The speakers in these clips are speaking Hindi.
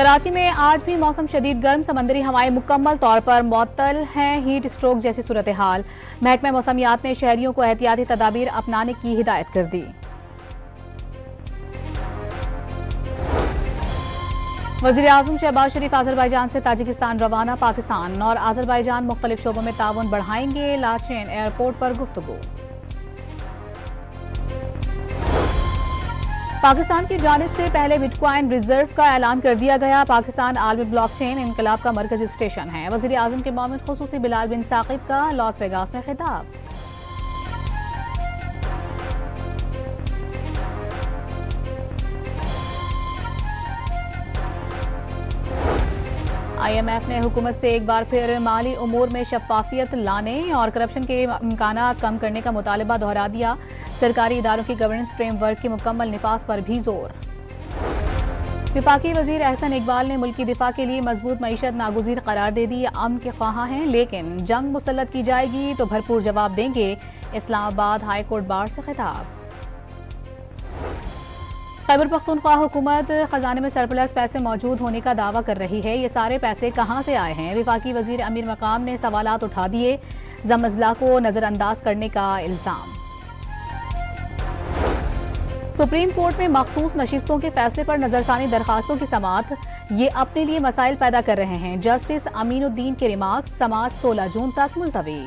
कराची में आज भी मौसम शदीद गर्म, समंदरी हवाएं मुकम्मल तौर पर मुअत्तल हैं। हीट स्ट्रोक जैसी सूरत हाल। महकमा मौसमियात ने शहरियों को एहतियाती तदाबीर अपनाने की हिदायत कर दी। वज़ीर आज़म शहबाज शरीफ आज़रबाईजान से ताजिकिस्तान रवाना। पाकिस्तान और आज़रबाईजान मुख्तलिफ शोबों में ताउन बढ़ाएंगे। लाचेन एयरपोर्ट पर गुफ्तगू। पाकिस्तान की जानिब से पहले बिटकॉइन रिजर्व का ऐलान कर दिया गया। पाकिस्तान आलमी ब्लॉकचेन इनकलाब का मरकजी स्टेशन है। वज़ीर आज़म के मामले खुसूसी बिलाल बिन साकिब का लॉस वेगास में खिताब। IMF ने हुकूमत से एक बार फिर माली उमूर में शफाफियत लाने और करप्शन के इम्कानात कम करने का मुतालबा दोहरा दिया। सरकारी इदारों की गवर्नेंस फ्रेमवर्क के मुकम्मल निफाज पर भी जोर। विफाकी वजीर एहसन इकबाल ने मुल्क की दिफा के लिए मजबूत मईशत नागुज़ीर करार दे दी। अमन के ख्वाह हैं, लेकिन जंग मुसल्लत की जाएगी तो भरपूर जवाब देंगे। इस्लामाबाद हाई कोर्ट बार से खिताब। खैबर पख्तूनख्वा हुकूमत खजाने में सरप्लस पैसे मौजूद होने का दावा कर रही है। ये सारे पैसे कहां से आए हैं? विफाकी वजीर अमीर मकाम ने सवालात उठा दिए। जमजला को नजरअंदाज करने का इल्जाम। सुप्रीम कोर्ट में मखसूस नशिस्तों के फैसले पर नजरसानी दरखास्तों की समाअत। ये अपने लिए मसाइल पैदा कर रहे हैं। जस्टिस अमीनुद्दीन के रिमार्क्स। समाअत 16 जून तक मुलतवी।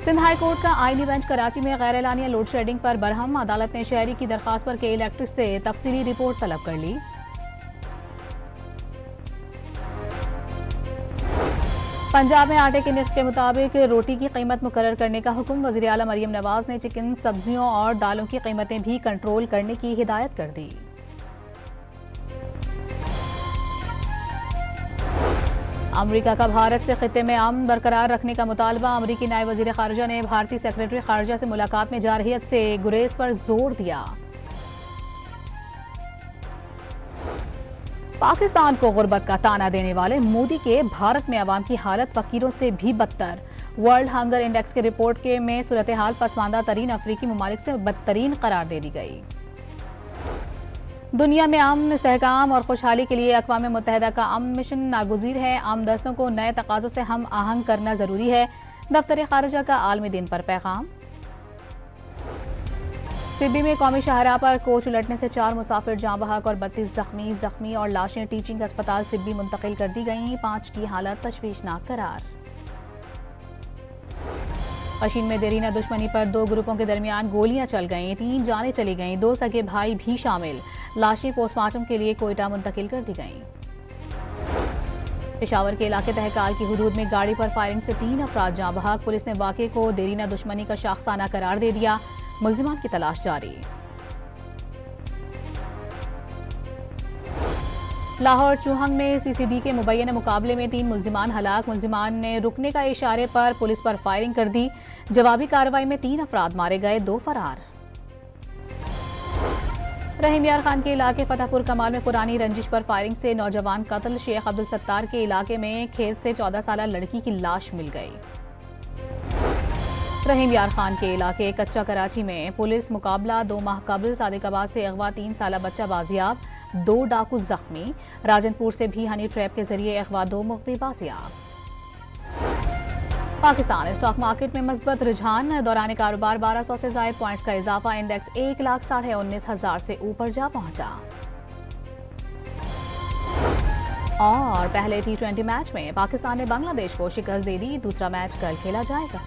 सिंध हाई कोर्ट का आईनी बेंच कराची में गैर एलानिया लोड शेडिंग पर बरहम। अदालत ने शहरी की दरखास्त पर के इलेक्ट्रिक से तफसीली रिपोर्ट तलब कर ली। पंजाब में आटे के निर्ख के मुताबिक रोटी की कीमत मुकर्रर करने का हुक्म। वज़ीर आला मरियम नवाज ने चिकन, सब्जियों और दालों की कीमतें भी कंट्रोल करने की हिदायत कर दी। अमरीका का भारत से खित्ते में अमन बरकरार रखने का मुतालबा। अमरीकी नायब वज़ीर खारजा ने भारतीय सेक्रेटरी खारजा से मुलाकात में जारहियत से गुरेज पर जोर दिया। पाकिस्तान को गुर्बत का ताना देने वाले मोदी के भारत में अवाम की हालत फकीरों से भी बदतर। वर्ल्ड हंगर इंडेक्स की रिपोर्ट के में सूरत हाल पसमानदा तरीन अफ्रीकी ममालिक से बदतरीन करार दे दी गई। दुनिया में अमन, इस्तेहकाम और खुशहाली के लिए अक़वाम मुत्तहिदा का अमन मिशन नागुज़ीर है। आम दस्तों को नए तकाज़ों से हम आहंग करना जरूरी है। दफ्तर खारजा का आलमी दिन पर पैगाम। सिब्बी में कौमी शाहराह पर कोच उलटने से 4 मुसाफिर जाँ बहक और 32 जख्मी और लाशें टीचिंग अस्पताल सिब्बी मुंतकिल कर दी गईं। 5 की हालत तशवीशनाक करार। कशीन में देरीना दुश्मनी पर 2 ग्रुपों के दरमियान गोलियां चल गईं। 3 जानें चली गईं। 2 सगे भाई भी शामिल। लाशें पोस्टमार्टम के लिए कोयटा मुंतकिल कर दी गईं। पेशावर के इलाके तहकाल की हुदूद में गाड़ी पर फायरिंग से 3 अफराद जाँ बहक। पुलिस ने वाक़े को देरीना दुश्मनी का शाखसाना करार दे दिया। मुल्जिमान की तलाश जारी। लाहौर चूहंग में CCD के मुबैयन मुकाबले में 3 मुल्जिमान हलाक। मुल्जिमान ने रुकने का इशारे पर पुलिस पर फायरिंग कर दी। जवाबी कार्रवाई में 3 अफराद मारे गए, 2 फरार। रहीम यार खान के इलाके फतेहपुर कमाल में पुरानी रंजिश पर फायरिंग से नौजवान कत्ल। शेख अब्दुल सत्तार के इलाके में खेत से 14 साल लड़की की लाश मिल गई। रहीम यार खान के इलाके कच्चा कराची में पुलिस मुकाबला। 2 माह कबल सादिकाबाद से अगवा 3 साल बच्चा बाजियाब। 2 डाकू जख्मी। राजनपुर से भी हनी ट्रैप के जरिए अगवा 2 मुख्ती बाजियाब। पाकिस्तान स्टॉक मार्केट में मस्बत रुझान। दौरान कारोबार 1200 से ज़ायद पॉइंट्स का इजाफा। इंडेक्स 1,19,000 से ऊपर जा पहुंचा। और पहले T20 मैच में पाकिस्तान ने बांग्लादेश को शिकस्त दे दी। दूसरा मैच कल खेला जाएगा।